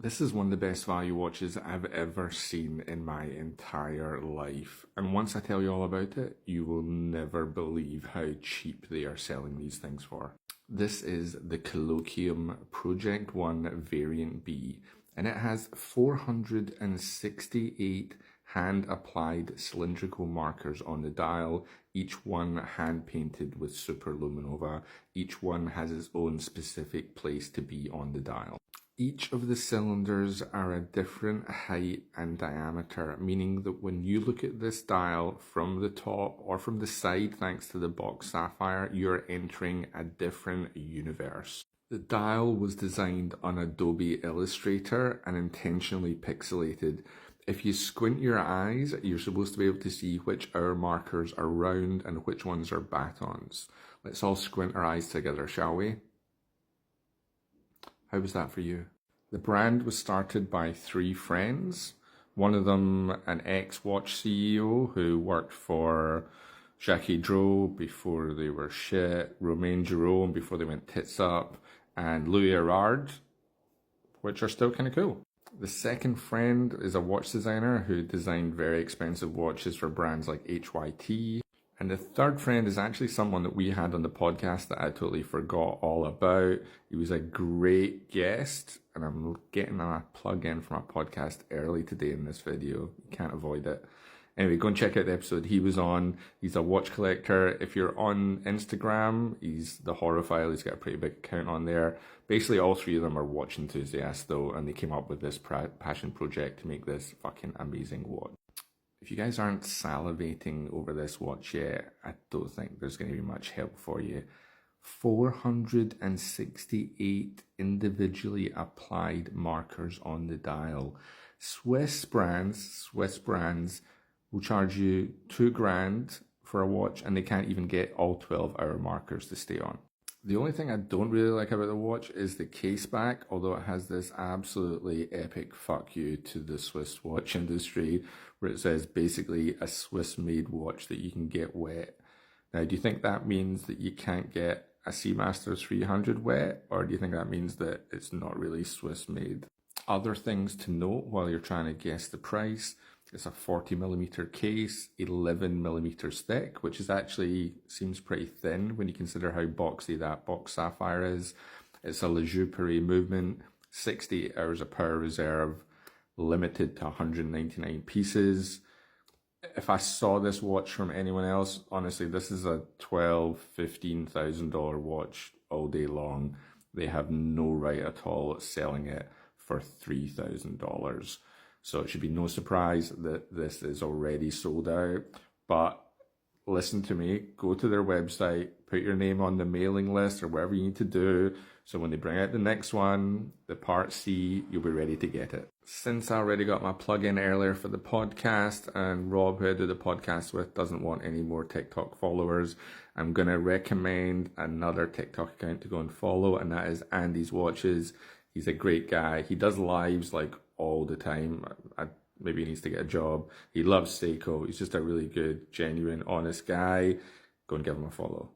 This is one of the best value watches I've ever seen in my entire life. And once I tell you all about it, you will never believe how cheap they are selling these things for. This is the Kollokium Project 1 Variant B, and it has 468 hand-applied cylindrical markers on the dial, each one hand-painted with superluminova. Each one has its own specific place to be on the dial. Each of the cylinders are a different height and diameter, meaning that when you look at this dial from the top or from the side, thanks to the box sapphire, you're entering a different universe. The dial was designed on Adobe Illustrator and intentionally pixelated. If you squint your eyes, you're supposed to be able to see which hour markers are round and which ones are batons. Let's all squint our eyes together, shall we? How was that for you? The brand was started by three friends. One of them, an ex-watch CEO who worked for Jackie Dro before they were shit, Romain Jerome before they went tits up, and Louis Erard, which are still kind of cool. The second friend is a watch designer who designed very expensive watches for brands like HYT. And the third friend is actually someone that we had on the podcast that I totally forgot all about. He was a great guest, and I'm getting a plug in for my podcast early today in this video. You can't avoid it. Anyway, go and check out the episode he was on. He's a watch collector. If you're on Instagram, he's the Horophile. He's got a pretty big account on there. Basically, all three of them are watch enthusiasts, though, and they came up with this passion project to make this fucking amazing watch. If you guys aren't salivating over this watch yet, I don't think there's going to be much help for you. 468 individually applied markers on the dial. Swiss brands will charge you $2,000 for a watch, and they can't even get all 12-hour markers to stay on. The only thing I don't really like about the watch is the case back, although it has this absolutely epic fuck you to the Swiss watch industry, where it says basically a Swiss-made watch that you can get wet. Now, do you think that means that you can't get a Seamaster 300 wet, or do you think that means that it's not really Swiss-made? Other things to note while you're trying to guess the price: it's a 40mm case, 11mm thick, which is actually seems pretty thin when you consider how boxy that box sapphire is. It's a Le Jour Paris movement, 68 hours of power reserve, limited to 199 pieces. If I saw this watch from anyone else, honestly, this is a $12,000–$15,000 watch all day long. They have no right at all selling it for $3,000. So it should be no surprise that this is already sold out. But listen to me, go to their website, put your name on the mailing list or whatever you need to do, so when they bring out the next one, the Part C, you'll be ready to get it. Since I already got my plug in earlier for the podcast, and Rob, who I do the podcast with, doesn't want any more TikTok followers, I'm going to recommend another TikTok account to go and follow, and that is Andy's Watches. He's a great guy. He does lives like all the time. Maybe he needs to get a job. He loves Seiko. He's just a really good, genuine, honest guy. Go and give him a follow.